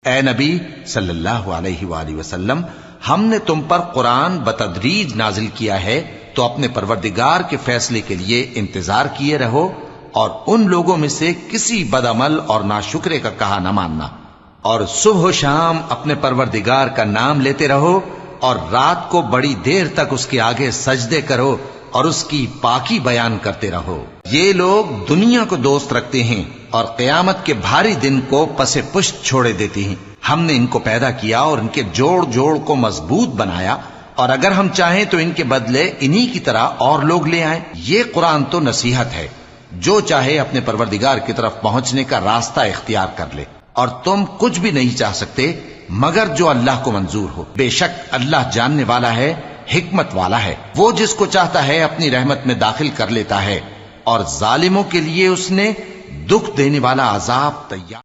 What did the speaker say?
ए नबी सल्लल्लाहु अलैहि वसल्लम, हमने तुम पर कुरान बतदरीज नाजिल किया है, तो अपने परवरदिगार के फैसले के लिए इंतजार किए रहो और उन लोगों में से किसी बदअमल और नाशुक्रे का कहा न मानना। और सुबह शाम अपने परवरदिगार का नाम लेते रहो और रात को बड़ी देर तक उसके आगे सजदे करो और उसकी पाकी बयान करते रहो। ये लोग दुनिया को दोस्त रखते हैं और क़यामत के भारी दिन को पसे पुष्ट छोड़े देते हैं। हमने इनको पैदा किया और इनके जोड़ जोड़ को मजबूत बनाया, और अगर हम चाहें तो इनके बदले इन्हीं की तरह और लोग ले आएं। ये कुरान तो नसीहत है, जो चाहे अपने परवरदिगार की तरफ पहुंचने का रास्ता इख्तियार कर ले, और तुम कुछ भी नहीं चाह सकते मगर जो अल्लाह को मंजूर हो। बेशक अल्लाह जानने वाला है, हिकमत वाला है। वो जिसको चाहता है अपनी रहमत में दाखिल कर लेता है, और जालिमों के लिए उसने दुख देने वाला अजाब तैयार